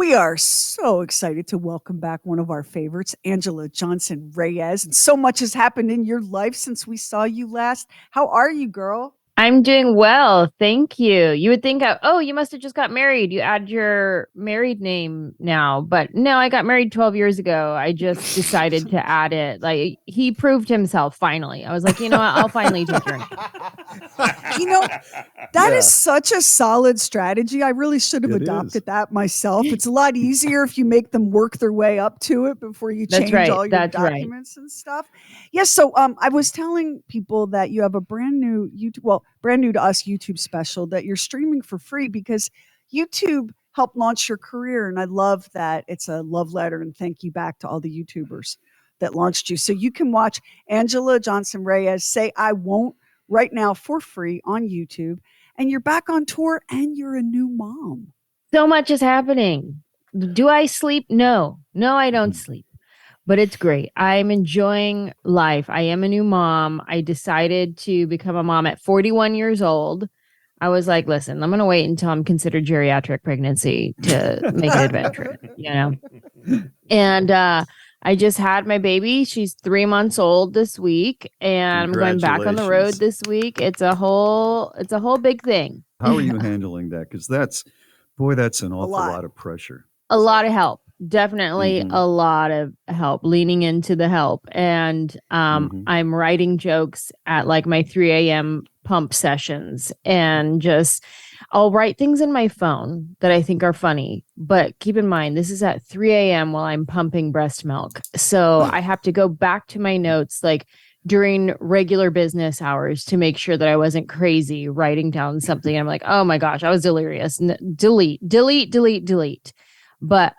We are so excited to welcome back one of our favorites, Anjelah Johnson-Reyes. And so much has happened in your life since we saw you last. How are you, girl? I'm doing well. Thank you. You would think, you must have just got married. You add your married name now. But no, I got married 12 years ago. I just decided to add it. Like, he proved himself finally. I was like, you know what? I'll finally take your name. That is such a solid strategy. I really should have adopted that myself. It's a lot easier if you make them work their way up to it before you change all your documents and stuff. Yes. So I was telling people that you have a brand new brand new to us YouTube special that you're streaming for free because YouTube helped launch your career. And I love that it's a love letter and thank you back to all the YouTubers that launched you. So you can watch Anjelah Johnson-Reyes say, I won't, right now for free on YouTube. And you're back on tour and you're a new mom. So much is happening. Do I sleep? No, I don't sleep. But it's great. I'm enjoying life. I am a new mom. I decided to become a mom at 41 years old. I was like, listen, I'm going to wait until I'm considered geriatric pregnancy to make it adventurous, And I just had my baby. She's 3 months old this week, and I'm going back on the road this week. It's a whole big thing. How are you handling that? Because that's an awful lot of pressure. A lot of help. Definitely a lot of help, leaning into the help. And I'm writing jokes at like my 3 a.m. pump sessions and I'll write things in my phone that I think are funny. But keep in mind, this is at 3 a.m. while I'm pumping breast milk. So I have to go back to my notes like during regular business hours to make sure that I wasn't crazy writing down something. I'm like, oh my gosh, I was delirious. Delete. But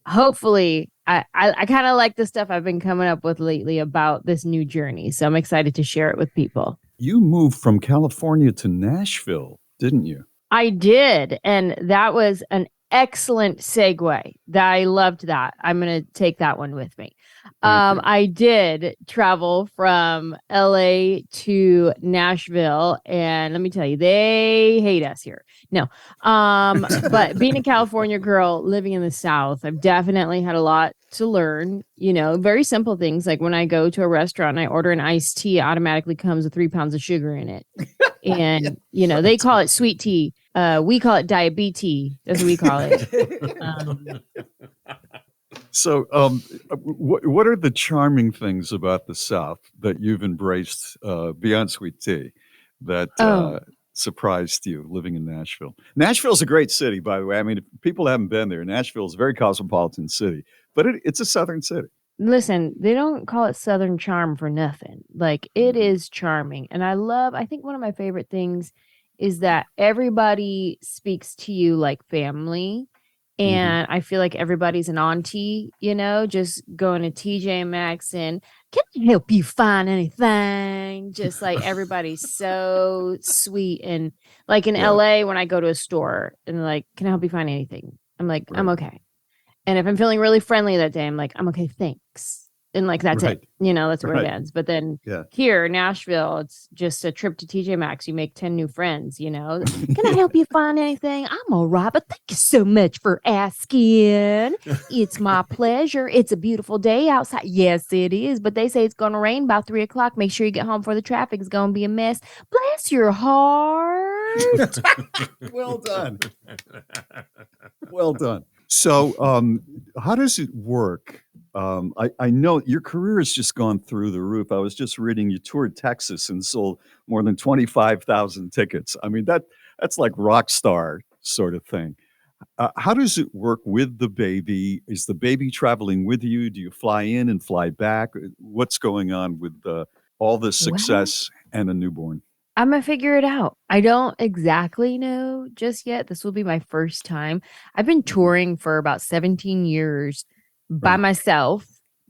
hopefully I kind of like the stuff I've been coming up with lately about this new journey. So I'm excited to share it with people. You moved from California to Nashville, didn't you? I did. And that was an excellent segue. I loved that. I'm going to take that one with me. I did travel from LA to Nashville, and let me tell you, they hate us here. No. But being a California girl living in the South, I've definitely had a lot to learn, very simple things. Like when I go to a restaurant and I order an iced tea, it automatically comes with 3 pounds of sugar in it. And, they call it sweet tea. We call it diabetes. That's what we call it. So what are the charming things about the South that you've embraced beyond sweet tea that surprised you living in Nashville? Nashville's a great city, by the way. I mean, if people haven't been there, Nashville is a very cosmopolitan city, but it's a Southern city. Listen, they don't call it Southern charm for nothing. Like, it is charming. And I think one of my favorite things is that everybody speaks to you like family. And I feel like everybody's an auntie, just going to TJ Maxx and can I help you find anything? Just like everybody's so sweet. And like in LA, when I go to a store and like, can I help you find anything? I'm like, I'm okay. And if I'm feeling really friendly that day, I'm like, I'm okay, thanks. And like, that's it. That's where it ends. But then here, Nashville, it's just a trip to TJ Maxx. You make 10 new friends, Can I help you find anything? I'm all right, but thank you so much for asking. It's my pleasure. It's a beautiful day outside. Yes, it is. But they say it's going to rain by 3 o'clock. Make sure you get home before the traffic is going to be a mess. Bless your heart. Well done. Well done. So how does it work? I know your career has just gone through the roof. I was just reading you toured Texas and sold more than 25,000 tickets. I mean, that's like rock star sort of thing. How does it work with the baby? Is the baby traveling with you? Do you fly in and fly back? What's going on with all the success and a newborn? I'm going to figure it out. I don't exactly know just yet. This will be my first time. I've been touring for about 17 years by myself.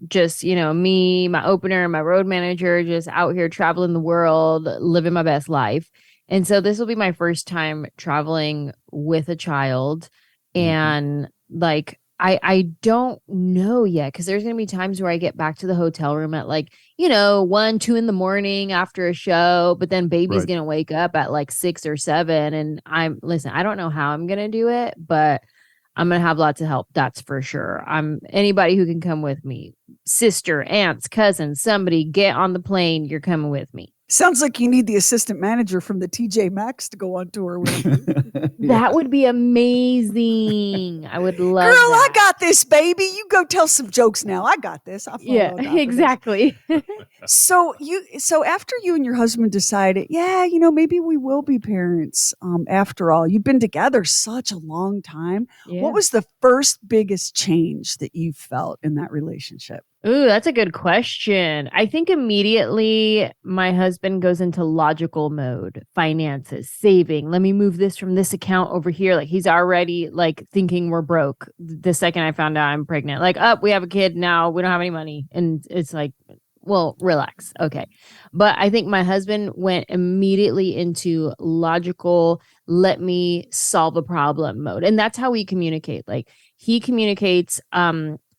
Just, me, my opener, my road manager, just out here traveling the world, living my best life. And so this will be my first time traveling with a child. And like, I don't know yet, because there's going to be times where I get back to the hotel room at like, 1, 2 in the morning after a show, but then baby's going to wake up at like 6 or 7. And I don't know how I'm going to do it, but I'm going to have lots of help. That's for sure. Anybody who can come with me, sister, aunts, cousins, somebody get on the plane. You're coming with me. Sounds like you need the assistant manager from the TJ Maxx to go on tour with you. That would be amazing. I would love Girl, that. I got this, baby. You go tell some jokes now. I got this. Yeah, exactly. So after you and your husband decided, maybe we will be parents after all. You've been together such a long time. Yeah. What was the first biggest change that you felt in that relationship? Ooh, that's a good question. I think immediately my husband goes into logical mode, finances, saving. Let me move this from this account over here. Like he's already like thinking we're broke. The second I found out I'm pregnant, like, we have a kid now. We don't have any money. And it's like, well, relax. Okay. But I think my husband went immediately into logical, let me solve a problem mode. And that's how we communicate. Like he communicates,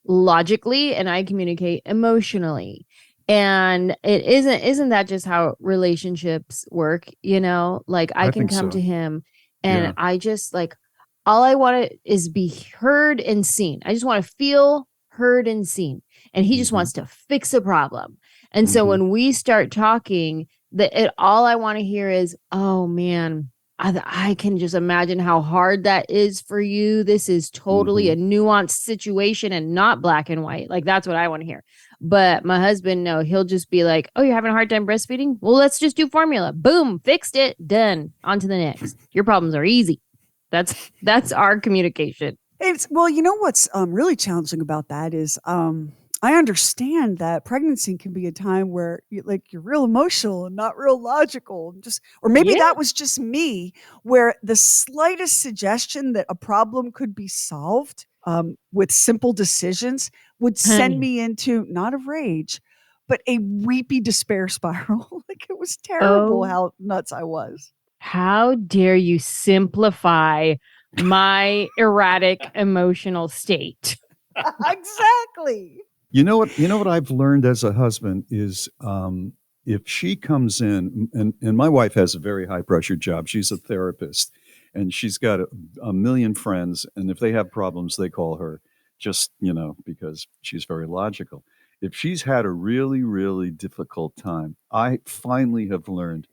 logically and I communicate emotionally. And it isn't that just how relationships work, like I can come to him and I just like, all I want is be heard and seen. I just want to feel heard and seen. And he just wants to fix a problem. And so when we start talking, all I want to hear is, oh man, I can just imagine how hard that is for you. This is totally a nuanced situation and not black and white. Like, that's what I want to hear. But my husband, no, he'll just be like, oh, you're having a hard time breastfeeding? Well, let's just do formula. Boom, fixed it, done. On to the next. Your problems are easy. That's our communication. Well, you know what's really challenging about that is I understand that pregnancy can be a time where you're real emotional and not real logical. Or maybe that was just me, where the slightest suggestion that a problem could be solved with simple decisions would send me into not a rage, but a weepy despair spiral. Like it was terrible how nuts I was. How dare you simplify my erratic emotional state? Exactly. You know what I've learned as a husband is if she comes in, and my wife has a very high pressure job. She's a therapist and she's got a million friends. And if they have problems, they call her just, because she's very logical. If she's had a really, really difficult time, I finally have learned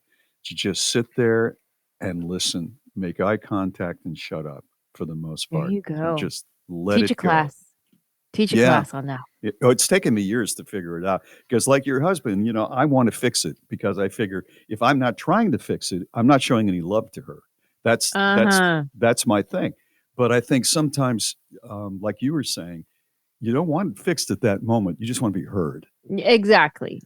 to just sit there and listen, make eye contact and shut up for the most part. There you go. Just let it go. Teach a class on that. It's taken me years to figure it out because like your husband, I want to fix it because I figure if I'm not trying to fix it, I'm not showing any love to her. That's my thing. But I think sometimes, like you were saying, you don't want it fixed at that moment. You just want to be heard. Exactly.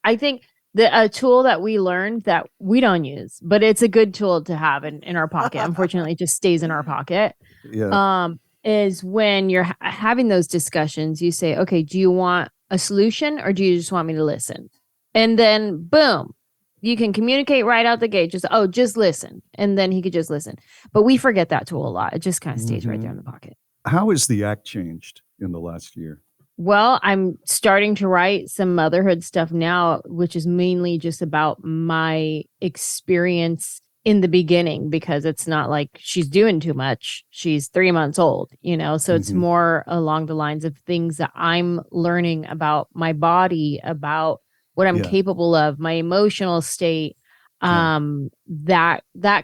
I think a tool that we learned that we don't use, but it's a good tool to have in our pocket. Unfortunately, it just stays in our pocket. Yeah. Is when you're having those discussions, you say, okay, do you want a solution or do you just want me to listen? And then boom, you can communicate right out the gate. Just listen. And then he could just listen. But we forget that tool a lot. It just kind of stays right there in the pocket. How has the act changed in the last year? Well, I'm starting to write some motherhood stuff now, which is mainly just about my experience in the beginning, because it's not like she's doing too much. She's 3 months old, so it's more along the lines of things that I'm learning about my body, about what I'm capable of, my emotional state, that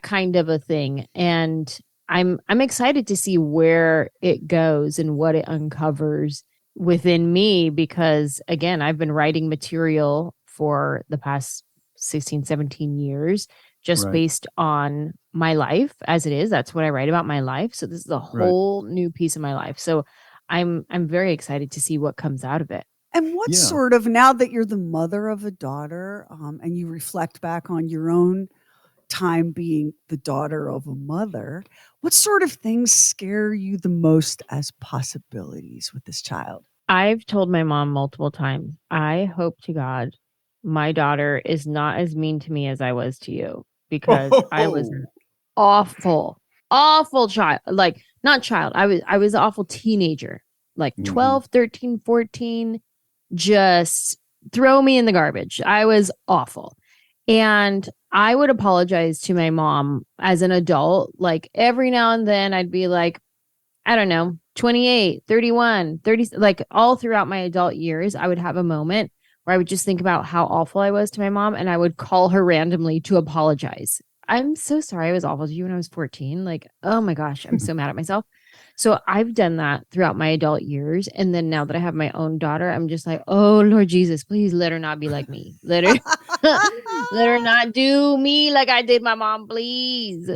kind of a thing. And I'm excited to see where it goes and what it uncovers within me, because again, I've been writing material for the past 16, 17 years. Just based on my life as it is. That's what I write about, my life. So this is a whole new piece of my life. So I'm very excited to see what comes out of it. And what sort of, now that you're the mother of a daughter, and you reflect back on your own time being the daughter of a mother, what sort of things scare you the most as possibilities with this child? I've told my mom multiple times, I hope to God my daughter is not as mean to me as I was to you. Because I was an awful child. Like, not child. I was an awful teenager. Like 12, 13, 14. Just throw me in the garbage. I was awful. And I would apologize to my mom as an adult. Like every now and then I'd be like, I don't know, 28, 31, 30, like all throughout my adult years, I would have a moment where I would just think about how awful I was to my mom, and I would call her randomly to apologize. I'm so sorry I was awful to you when I was 14. Like, oh my gosh, I'm so mad at myself. So I've done that throughout my adult years. And then now that I have my own daughter, I'm just like, oh, Lord Jesus, please let her not be like me. Let her, let her not do me like I did my mom, please.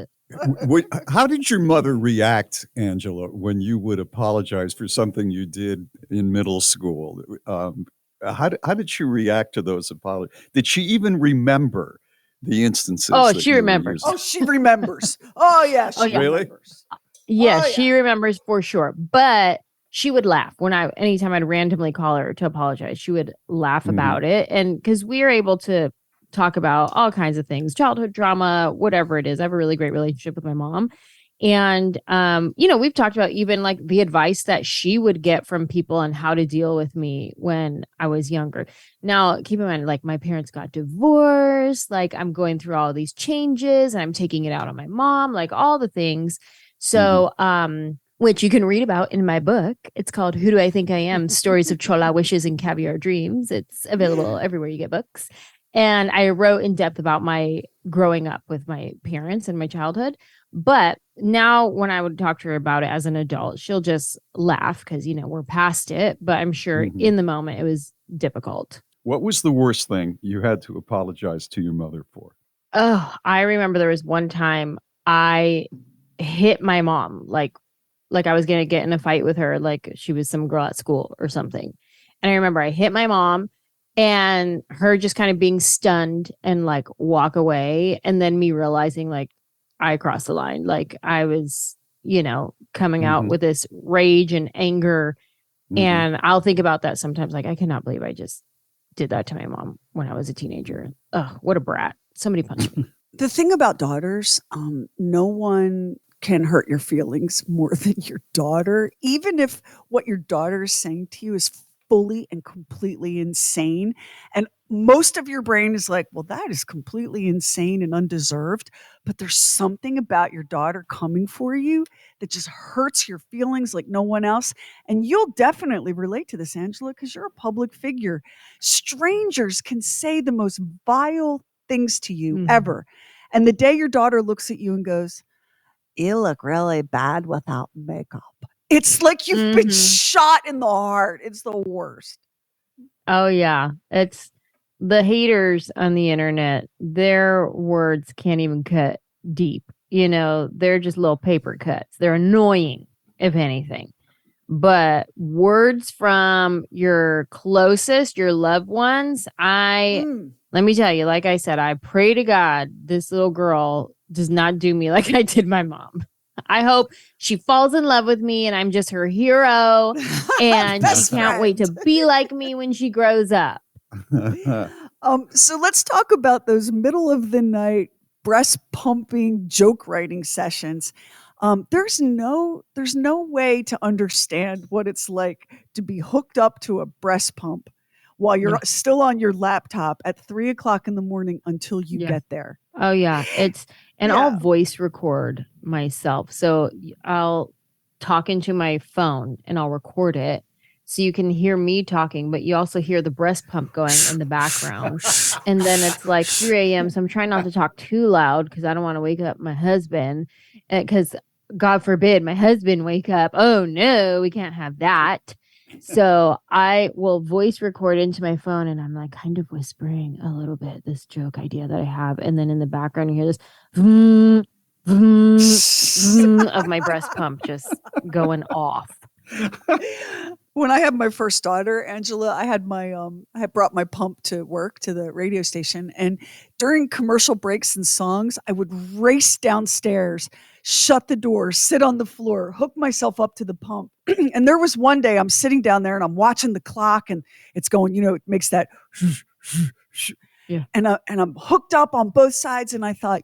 How did your mother react, Anjelah, when you would apologize for something you did in middle school? How did she react to those apologies? Did she even remember the instances? Oh, she remembers. Oh, she remembers. Oh, yeah. She remembers. Yes, she remembers for sure. But she would laugh anytime I'd randomly call her to apologize. She would laugh about it. And because we are able to talk about all kinds of things, childhood drama, whatever it is. I have a really great relationship with my mom. And, we've talked about even like the advice that she would get from people on how to deal with me when I was younger. Now, keep in mind, like my parents got divorced, like I'm going through all these changes and I'm taking it out on my mom, like all the things. So, which you can read about in my book. It's called Who Do I Think I Am? Stories of Chola Wishes and Caviar Dreams. It's available everywhere you get books. And I wrote in depth about my growing up with my parents and my childhood. But now when I would talk to her about it as an adult, she'll just laugh because, we're past it. But I'm sure in the moment it was difficult. What was the worst thing you had to apologize to your mother for? Oh, I remember there was one time I hit my mom, like I was going to get in a fight with her, like she was some girl at school or something. And I remember I hit my mom and her just kind of being stunned and like walk away. And then me realizing like I crossed the line. Like I was, coming out with this rage and anger. And I'll think about that sometimes. Like, I cannot believe I just did that to my mom when I was a teenager. Oh, what a brat. Somebody punched me. The thing about daughters, no one can hurt your feelings more than your daughter, even if what your daughter is saying to you is fully and completely insane. And most of your brain is like, well, that is completely insane and undeserved. But there's something about your daughter coming for you that just hurts your feelings like no one else. And you'll definitely relate to this, Anjelah, because you're a public figure. Strangers can say the most vile things to you ever. And the day your daughter looks at you and goes, you look really bad without makeup, it's like you've been shot in the heart. It's the worst. Oh, yeah. It's the haters on the internet. Their words can't even cut deep. They're just little paper cuts. They're annoying, if anything. But words from your closest, your loved ones, let me tell you, like I said, I pray to God this little girl does not do me like I did my mom. I hope she falls in love with me and I'm just her hero and she can't wait to be like me when she grows up. So let's talk about those middle of the night breast pumping joke writing sessions. There's no way to understand what it's like to be hooked up to a breast pump while you're still on your laptop at 3:00 in the morning until you get there. Oh yeah. I'll voice record myself. So I'll talk into my phone and I'll record it. So you can hear me talking, but you also hear the breast pump going in the background. And then it's like 3 a.m. So I'm trying not to talk too loud because I don't want to wake up my husband. Because God forbid my husband wake up. Oh no, we can't have that. So I will voice record into my phone and I'm like kind of whispering a little bit this joke idea that I have. And then in the background you hear this vroom, vroom, vroom of my breast pump just going off. When I had my first daughter, Anjelah, I had brought my pump to work to the radio station, and during commercial breaks and songs, I would race downstairs, shut the door, sit on the floor, hook myself up to the pump. And there was one day I'm sitting down there and I'm watching the clock and it's going, it makes that and I'm hooked up on both sides, and I thought,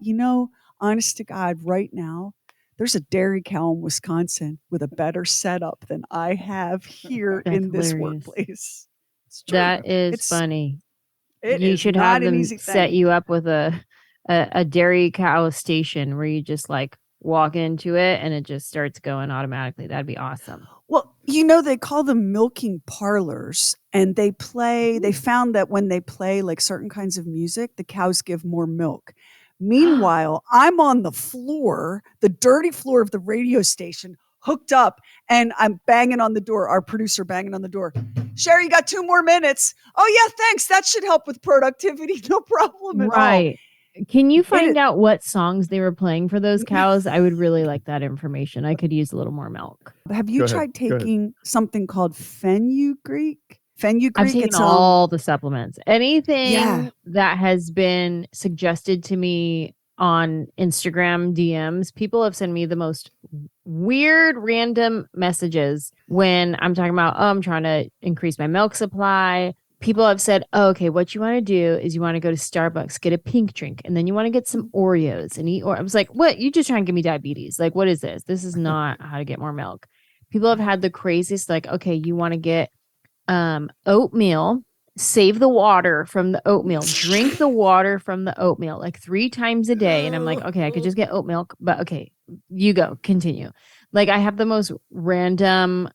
honest to God, right now, there's a dairy cow in Wisconsin with a better setup than I have here in this workplace. That is funny. You should have them set you up with a dairy cow station where you just like walk into it and it just starts going automatically. That'd be awesome. Well, they call them milking parlors, and they found that when they play like certain kinds of music, the cows give more milk. Meanwhile, I'm on the floor, the dirty floor of the radio station, hooked up, and I'm banging on the door, our producer banging on the door. Sheri, you got 2 more minutes. Oh yeah, thanks. That should help with productivity. No problem at all. Can you find out what songs they were playing for those cows? I would really like that information. I could use a little more milk. Have you tried taking something called fenugreek? I've taken all the supplements. Anything that has been suggested to me on Instagram DMs, people have sent me the most weird random messages when I'm talking about, I'm trying to increase my milk supply. People have said, okay, what you want to do is you want to go to Starbucks, get a pink drink, and then you want to get some Oreos and eat. Or I was like, what? You just trying to give me diabetes? Like, what is this? This is not how to get more milk. People have had the craziest, like, okay, you want to get oatmeal, save the water from the oatmeal, drink the water from the oatmeal like 3 times a day. And I'm like, okay, I could just get oat milk, but okay, you go, continue. Like, I have the most random,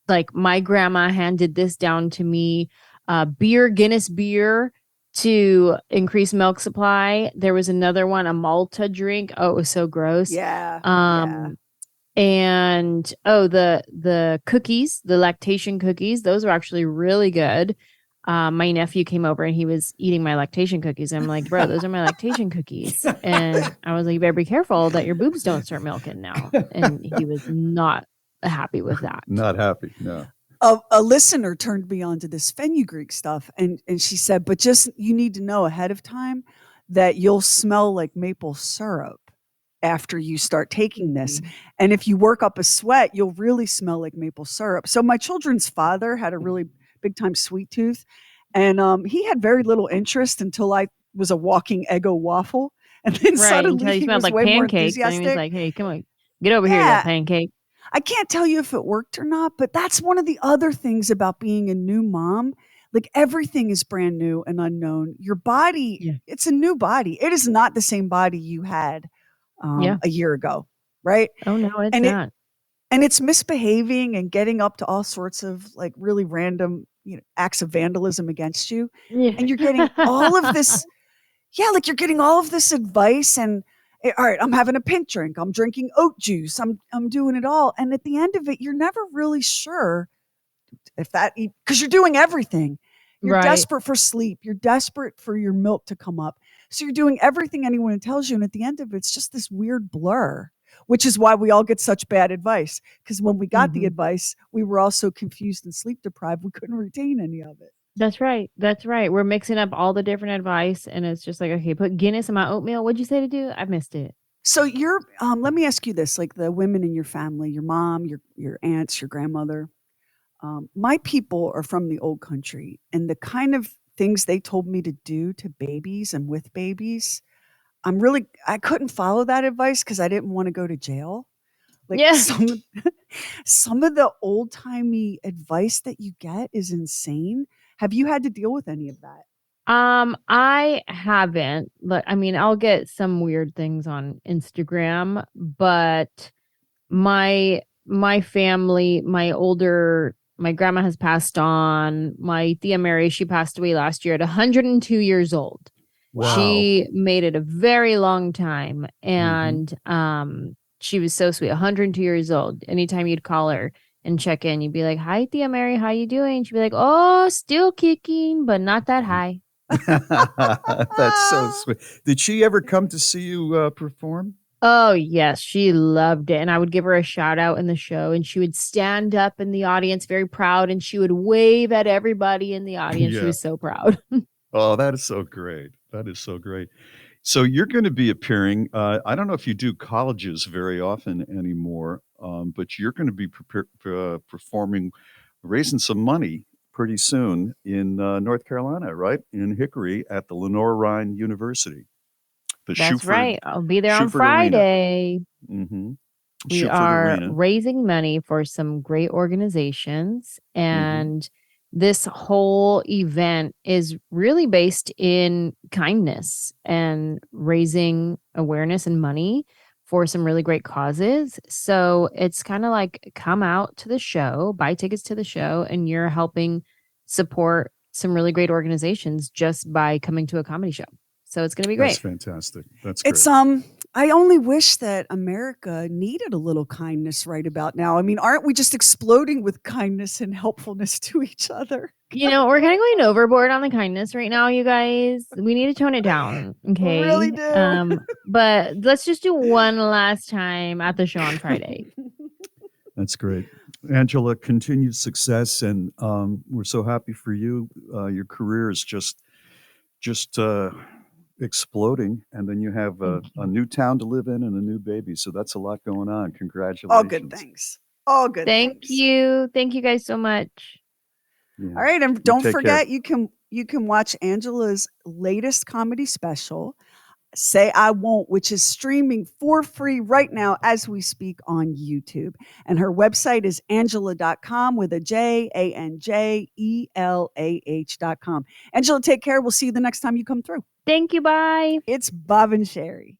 like my grandma handed this down to me, Guinness beer to increase milk supply. There was another one, a Malta drink. Oh, it was so gross. And the cookies, the lactation cookies, those were actually really good. My nephew came over and he was eating my lactation cookies. And I'm like, bro, those are my lactation cookies. And I was like, you better be careful that your boobs don't start milking now. And he was not happy with that. Not happy, no. A listener turned me on to this fenugreek stuff, and she said, but just you need to know ahead of time that you'll smell like maple syrup after you start taking this. And if you work up a sweat, you'll really smell like maple syrup. So my children's father had a really big time sweet tooth, and he had very little interest until I was a walking Eggo waffle. And then suddenly he was like way pancakes, more enthusiastic. And he was like, hey, come on, get over here, you pancake. I can't tell you if it worked or not, but that's one of the other things about being a new mom. Like, everything is brand new and unknown. Your body, it's a new body. It is not the same body you had a year ago, right? Oh, no, it's not. And it's misbehaving and getting up to all sorts of like really random, acts of vandalism against you. Yeah. And you're getting all of this. Like you're getting all of this advice and, all right, I'm having a pink drink. I'm drinking oat juice. I'm doing it all. And at the end of it, you're never really sure if because you're doing everything. You're desperate for sleep. You're desperate for your milk to come up. So you're doing everything anyone tells you. And at the end of it, it's just this weird blur, which is why we all get such bad advice. Because when we got the advice, we were all so confused and sleep deprived, we couldn't retain any of it. That's right. We're mixing up all the different advice, and it's just like, okay, put Guinness in my oatmeal. What'd you say to do? I've missed it. So you're, let me ask you this, like the women in your family, your mom, your aunts, your grandmother, my people are from the old country, and the kind of things they told me to do to babies and with babies, I couldn't follow that advice because I didn't want to go to jail. Like some of the old timey advice that you get is insane. Have you had to deal with any of that? I haven't. I mean, I'll get some weird things on Instagram, but my family, my grandma has passed on. My Tia Mary, she passed away last year at 102 years old. Wow. She made it a very long time, and she was so sweet. 102 years old. Anytime you'd call her and check in, you'd be like, hi, Tia Mary, how you doing? She'd be like, oh, still kicking, but not that high. That's so sweet. Did she ever come to see you perform? Oh, yes. She loved it. And I would give her a shout out in the show, and she would stand up in the audience very proud, and she would wave at everybody in the audience. She was so proud. Oh, that is so great. That is so great. So you're going to be appearing. I don't know if you do colleges very often anymore, but you're going to be performing, raising some money pretty soon in North Carolina, right? In Hickory at the Lenore Rhine University. That's right. I'll be there on Friday. We are raising money for some great organizations, and this whole event is really based in kindness and raising awareness and money for some really great causes. So it's kind of like, come out to the show, buy tickets to the show, and you're helping support some really great organizations just by coming to a comedy show. So it's going to be great. That's fantastic. That's great. It's I only wish that America needed a little kindness right about now. I mean, aren't we just exploding with kindness and helpfulness to each other? You know, we're kind of going overboard on the kindness right now, you guys. We need to tone it down, okay? We really do. But let's just do one last time at the show on Friday. That's great. Anjelah, continued success, and we're so happy for you. Your career is just exploding, and then you have a new town to live in and a new baby. So that's a lot going on. Congratulations. All good things. All good Thank things. you. Thank you guys so much. Yeah. All right, and don't forget, you can watch Anjelah's latest comedy special, Say I Won't, which is streaming for free right now as we speak on YouTube. And her website is anjelah.com with a J, ANJELAH.com. Anjelah, take care. We'll see you the next time you come through. Thank you. Bye. It's Bob and Sheri.